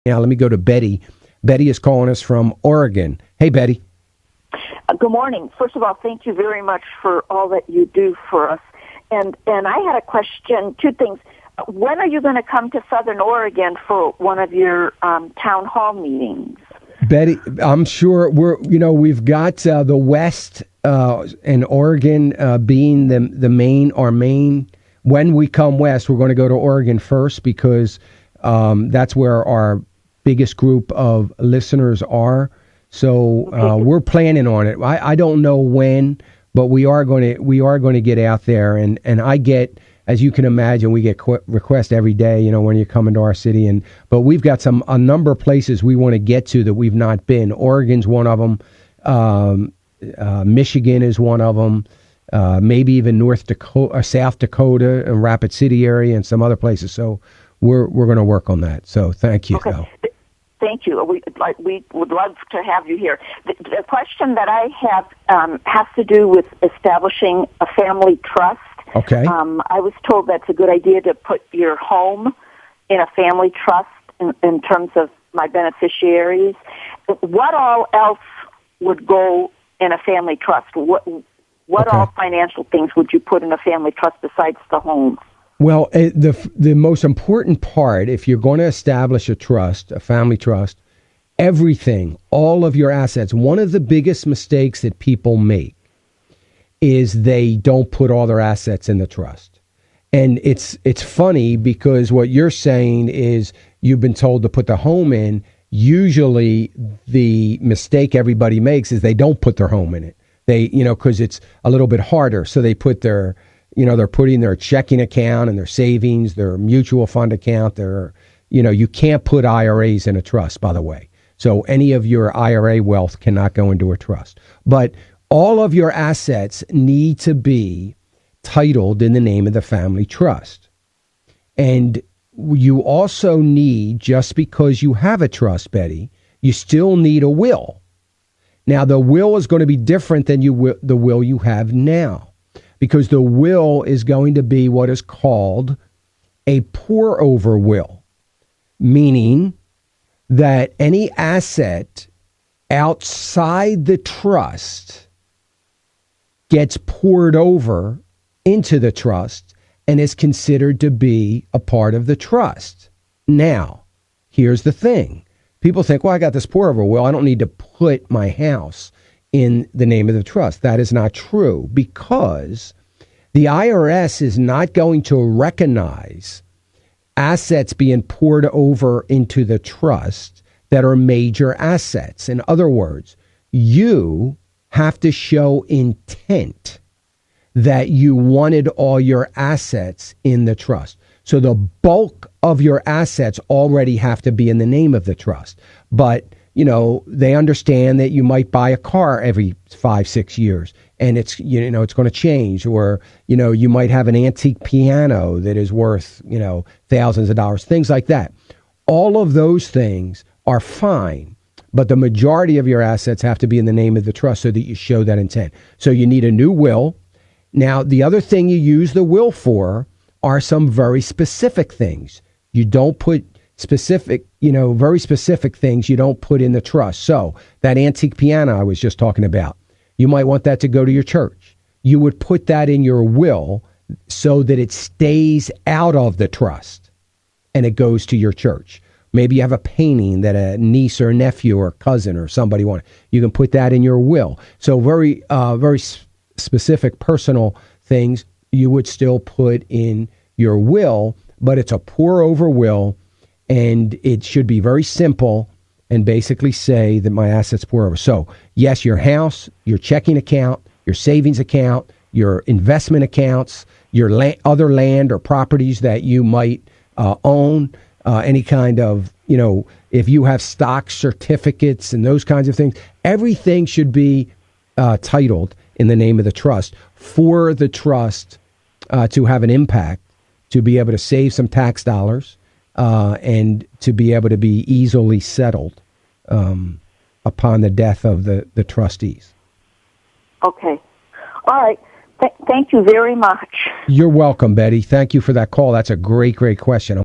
Now, let me go to Betty. Betty is calling us from Oregon. Hey, Betty. Good morning. First of all, thank you very much for all that you do for us. And I had a question, two things. When are you going to come to Southern Oregon for one of your town hall meetings? Betty, I'm sure we've got the West and Oregon being our main. When we come west, we're going to go to Oregon first because that's where our biggest group of listeners are. So we're planning on it. I don't know when, but we are going to get out there, and I get, as you can imagine, we get requests every day, when you come into our city, but we've got a number of places we want to get to that we've not been. Oregon's one of them. Michigan is one of them. Maybe even North Dakota or South Dakota and Rapid City area and some other places. So we're going to work on that. So thank you. Okay. Thank you. We would love to have you here. The question that I have has to do with establishing a family trust. Okay. I was told that's a good idea to put your home in a family trust in terms of my beneficiaries. What all else would go in a family trust? What all financial things would you put in a family trust besides the home? Well, the most important part, if you're going to establish a trust, a family trust, everything, all of your assets, one of the biggest mistakes that people make is they don't put all their assets in the trust. And it's funny because what you're saying is you've been told to put the home in. Usually the mistake everybody makes is they don't put their home in it. They, because it's a little bit harder. So they put they're putting their checking account and their savings, their mutual fund account, you can't put IRAs in a trust, by the way. So any of your IRA wealth cannot go into a trust. But all of your assets need to be titled in the name of the family trust. And you also need, just because you have a trust, Betty, you still need a will. Now, the will is going to be different than the will you have now, because the will is going to be what is called a pour-over will, meaning that any asset outside the trust gets poured over into the trust and is considered to be a part of the trust. Now, here's the thing. People think, well, I got this pour-over will. I don't need to put my house in the name of the trust. That is not true, because the IRS is not going to recognize assets being poured over into the trust that are major assets. In other words, you have to show intent that you wanted all your assets in the trust. So the bulk of your assets already have to be in the name of the trust. But, they understand that you might buy a car every 5-6 years and it's going to change, or, you might have an antique piano that is worth, thousands of dollars, things like that. All of those things are fine, but the majority of your assets have to be in the name of the trust so that you show that intent. So you need a new will. Now, the other thing you use the will for are some very specific things. You don't put very specific things you don't put in the trust. So that antique piano I was just talking about, you might want that to go to your church. You would put that in your will so that it stays out of the trust and it goes to your church. Maybe you have a painting that a niece or nephew or cousin or somebody wanted. You can put that in your will. So very specific personal things you would still put in your will, but it's a pour-over will, and it should be very simple and basically say that my assets pour over. So, yes, your house, your checking account, your savings account, your investment accounts, your other land or properties that you might own, any kind of, if you have stock certificates and those kinds of things, everything should be titled in the name of the trust for the trust to have an impact, to be able to save some tax dollars, and to be able to be easily settled upon the death of the trustees. Okay. All right. Thank you very much. You're welcome, Betty. Thank you for that call. That's a great, great question.